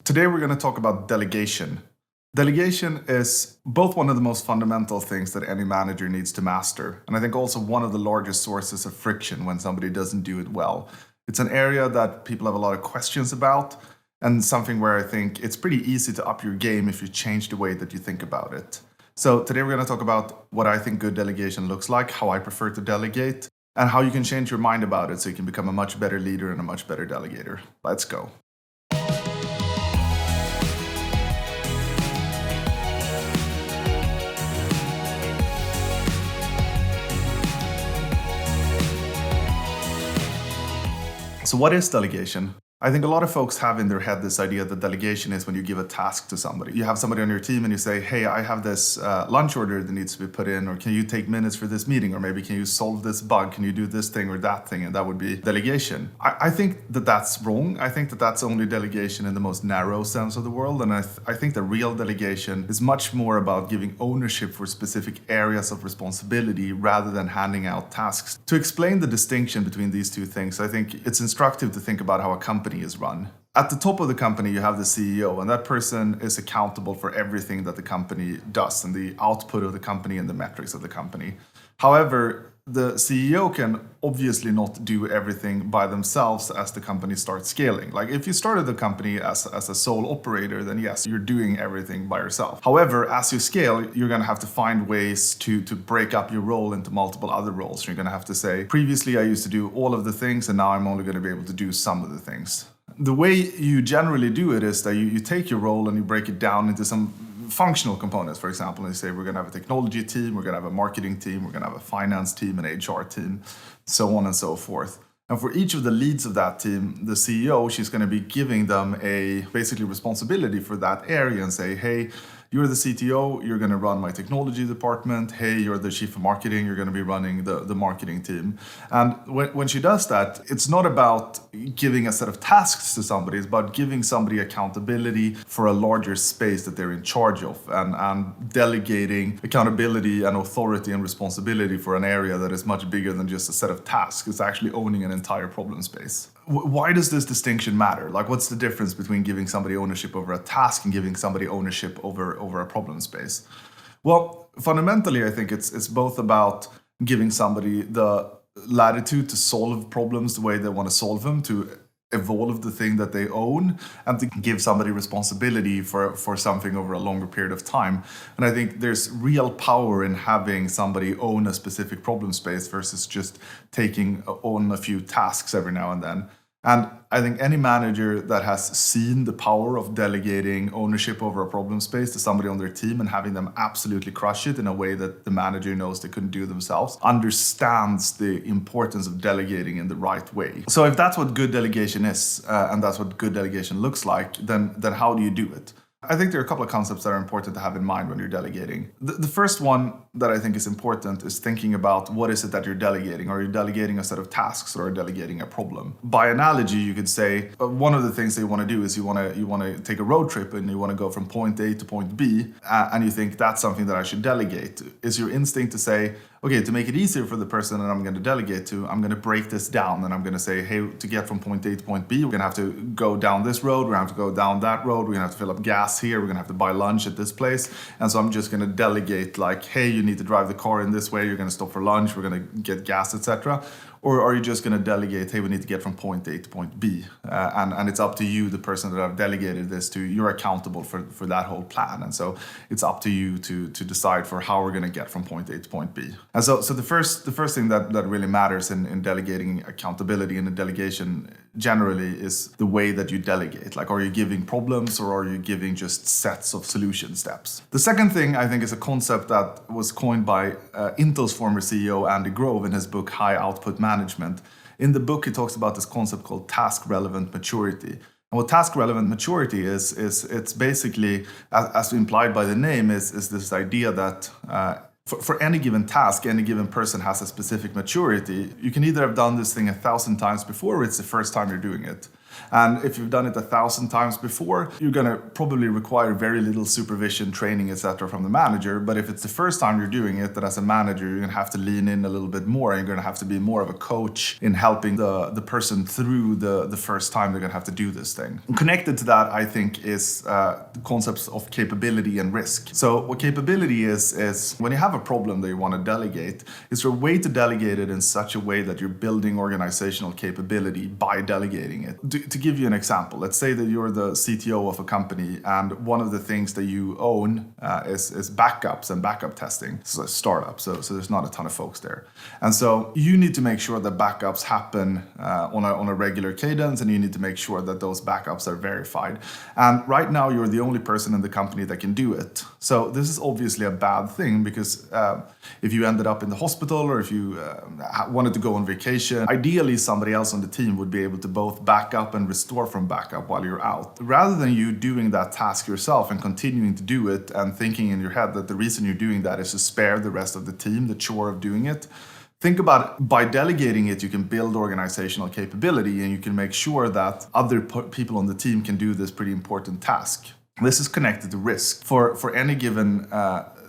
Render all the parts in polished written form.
Today we're going to talk about delegation. Delegation is both one of the most fundamental things that any manager needs to master, and I think also one of the largest sources of friction when somebody doesn't do it well. It's an area that people have a lot of questions about, and something where I think it's pretty easy to up your game if you change the way that you think about it. So today we're going to talk about what I think good delegation looks like, how I prefer to delegate, and how you can change your mind about it so you can become a much better leader and a much better delegator. Let's go. So what is delegation? I think a lot of folks have in their head this idea that delegation is when you give a task to somebody. You have somebody on your team and you say, hey, I have this lunch order that needs to be put in, or can you take minutes for this meeting, or maybe can you solve this bug, can you do this thing or that thing, and that would be delegation. I think that that's wrong. I think that that's only delegation in the most narrow sense of the world, and I think the real delegation is much more about giving ownership for specific areas of responsibility rather than handing out tasks. To explain the distinction between these two things, I think it's instructive to think about how a company is run. At the top of the company, you have the CEO, and that person is accountable for everything that the company does and the output of the company and the metrics of the company. However, the CEO can obviously not do everything by themselves as the company starts scaling. Like if you started the company as a sole operator, then yes, you're doing everything by yourself. However, as you scale, you're going to have to find ways to break up your role into multiple other roles. You're going to have to say, previously I used to do all of the things and now I'm only going to be able to do some of the things. The way you generally do it is that you take your role and you break it down into some functional components. For example, they say we're going to have a technology team, we're going to have a marketing team, we're going to have a finance team, an HR team, so on and so forth. And for each of the leads of that team, the CEO, she's going to be giving them a basically responsibility for that area and say, hey, you're the CTO, you're going to run my technology department. Hey, you're the chief of marketing, you're going to be running the marketing team. And when she does that, it's not about giving a set of tasks to somebody, it's about giving somebody accountability for a larger space that they're in charge of, and delegating accountability and authority and responsibility for an area that is much bigger than just a set of tasks. It's actually owning an entire problem space. Why does this distinction matter? Like, what's the difference between giving somebody ownership over a task and giving somebody ownership over a problem space? Well, fundamentally, I think it's both about giving somebody the latitude to solve problems the way they want to solve them, to evolve the thing that they own, and to give somebody responsibility for something over a longer period of time. And I think there's real power in having somebody own a specific problem space versus just taking on a few tasks every now and then. And I think any manager that has seen the power of delegating ownership over a problem space to somebody on their team and having them absolutely crush it in a way that the manager knows they couldn't do themselves understands the importance of delegating in the right way. So if that's what good delegation is, and that's what good delegation looks like, then how do you do it? I think there are a couple of concepts that are important to have in mind when you're delegating. The first one that I think is important is thinking about what is it that you're delegating. Are you delegating a set of tasks or are you delegating a problem? By analogy, you could say one of the things that you want to do is you want to take a road trip and you want to go from point A to point B, and you think that's something that I should delegate. Is your instinct to say, okay, to make it easier for the person that I'm going to delegate to, I'm going to break this down and I'm going to say, hey, to get from point A to point B, we're going to have to go down this road, we're going to have to go down that road, we're going to have to fill up gas here, we're going to have to buy lunch at this place. And so I'm just going to delegate, like, hey, you need to drive the car in this way, you're going to stop for lunch, we're going to get gas, etc. Or are you just going to delegate, hey, we need to get from point A to point B? And it's up to you, the person that I've delegated this to, you're accountable for that whole plan. And so it's up to you to decide for how we're going to get from point A to point B. And so the first thing that really matters in delegating accountability and in delegation generally is the way that you delegate. Like, are you giving problems or are you giving just sets of solution steps? The second thing I think is a concept that was coined by Intel's former CEO, Andy Grove, in his book, High Output Management. In the book, he talks about this concept called task-relevant maturity. And what task-relevant maturity is it's basically, as implied by the name, is this idea that for any given task, any given person has a specific maturity. You can either have done this thing 1,000 times before, or it's the first time you're doing it. And if you've done it 1,000 times before, you're going to probably require very little supervision, training, etc. from the manager. But if it's the first time you're doing it, then as a manager, you're going to have to lean in a little bit more. And you're going to have to be more of a coach in helping the person through the first time they're going to have to do this thing. And connected to that, I think, is the concepts of capability and risk. So what capability is when you have a problem that you want to delegate, is there a way to delegate it in such a way that you're building organizational capability by delegating it? To give you an example, let's say that you're the CTO of a company and one of the things that you own is backups and backup testing. It's a startup, so there's not a ton of folks there. And so you need to make sure that backups happen on a regular cadence, and you need to make sure that those backups are verified. And right now you're the only person in the company that can do it. So this is obviously a bad thing, because if you ended up in the hospital or if you wanted to go on vacation, ideally somebody else on the team would be able to both back up and restore from backup while you're out. Rather than you doing that task yourself and continuing to do it and thinking in your head that the reason you're doing that is to spare the rest of the team the chore of doing it, think about it. By delegating it, you can build organizational capability, and you can make sure that other people on the team can do this pretty important task. This is connected to risk. For any given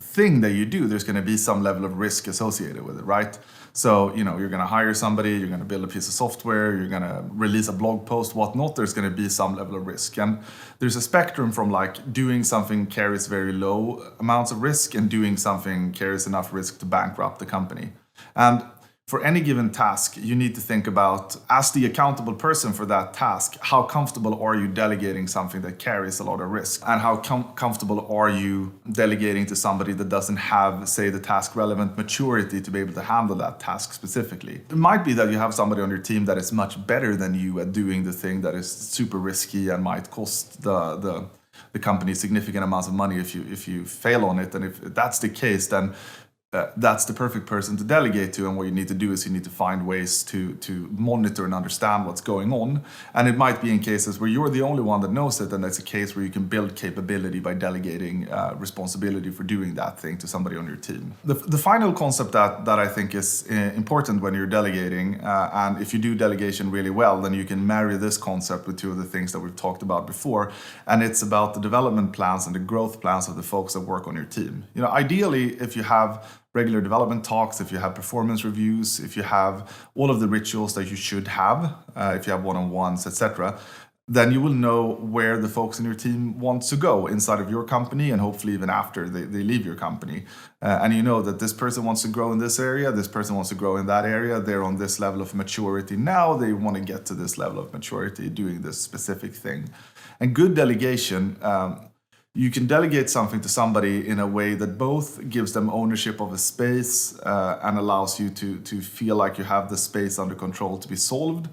thing that you do, there's going to be some level of risk associated with it, right? So, you're going to hire somebody, you're going to build a piece of software, you're going to release a blog post, whatnot. There's going to be some level of risk. And there's a spectrum from like doing something carries very low amounts of risk and doing something carries enough risk to bankrupt the company. And for any given task, you need to think about, as the accountable person for that task, how comfortable are you delegating something that carries a lot of risk? And how comfortable are you delegating to somebody that doesn't have, say, the task relevant maturity to be able to handle that task specifically? It might be that you have somebody on your team that is much better than you at doing the thing that is super risky and might cost the company significant amounts of money if you fail on it. And if that's the case, then that's the perfect person to delegate to, and what you need to do is you need to find ways to monitor and understand what's going on. And it might be in cases where you're the only one that knows it, and that's a case where you can build capability by delegating responsibility for doing that thing to somebody on your team. The final concept that I think is important when you're delegating, and if you do delegation really well, then you can marry this concept with two of the things that we've talked about before, and it's about the development plans and the growth plans of the folks that work on your team. Ideally, if you have regular development talks, if you have performance reviews, if you have all of the rituals that you should have, if you have one-on-ones, etc., then you will know where the folks in your team want to go inside of your company, and hopefully even after they leave your company. And you know that this person wants to grow in this area, this person wants to grow in that area, they're on this level of maturity now, they want to get to this level of maturity doing this specific thing. And good delegation, you can delegate something to somebody in a way that both gives them ownership of a space and allows you to feel like you have the space under control to be solved.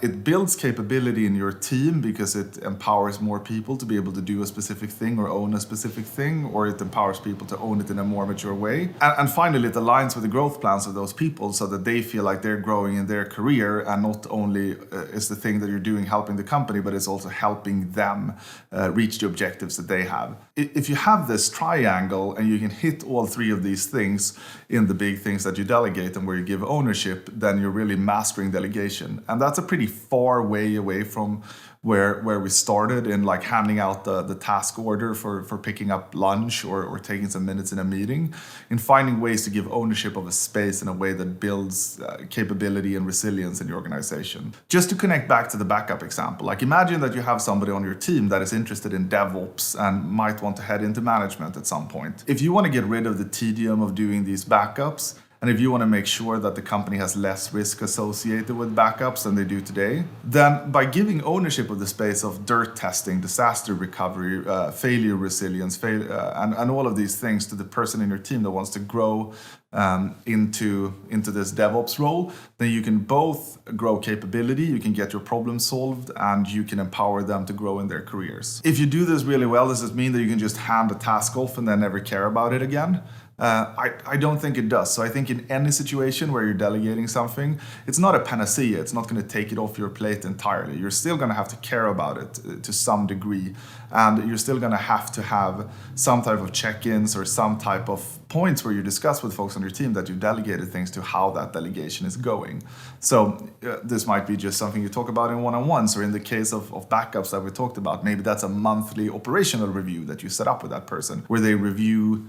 It builds capability in your team because it empowers more people to be able to do a specific thing or own a specific thing, or it empowers people to own it in a more mature way. And finally, it aligns with the growth plans of those people so that they feel like they're growing in their career, and not only is the thing that you're doing helping the company, but it's also helping them reach the objectives that they have. If you have this triangle and you can hit all three of these things in the big things that you delegate and where you give ownership, then you're really mastering delegation. And that's a pretty far way away from where we started in like handing out the task order for picking up lunch or taking some minutes in a meeting, in finding ways to give ownership of a space in a way that builds capability and resilience in your organization. Just to connect back to the backup example, like imagine that you have somebody on your team that is interested in DevOps and might want to head into management at some point. If you want to get rid of the tedium of doing these backups, and if you want to make sure that the company has less risk associated with backups than they do today, then by giving ownership of the space of dirt testing, disaster recovery, failure resilience, and all of these things to the person in your team that wants to grow into this DevOps role, then you can both grow capability, you can get your problem solved, and you can empower them to grow in their careers. If you do this really well, does it mean that you can just hand the task off and then never care about it again? I don't think it does. So I think in any situation where you're delegating something, it's not a panacea. It's not going to take it off your plate entirely. You're still going to have to care about it to some degree. And you're still going to have some type of check-ins or some type of points where you discuss with folks on your team that you delegated things to, how that delegation is going. So this might be just something you talk about in one-on-ones, or in the case of backups that we talked about, maybe that's a monthly operational review that you set up with that person, where they review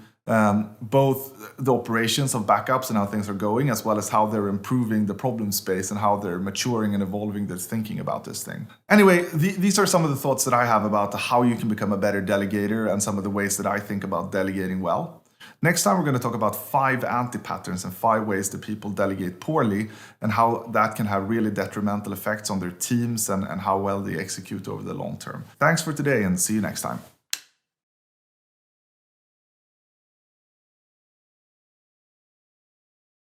both the operations of backups and how things are going, as well as how they're improving the problem space and how they're maturing and evolving their thinking about this thing. Anyway, these are some of the thoughts that I have about how you can become a better delegator and some of the ways that I think about delegating well. Next time, we're going to talk about 5 anti-patterns and 5 ways that people delegate poorly, and how that can have really detrimental effects on their teams and how well they execute over the long term. Thanks for today, and see you next time.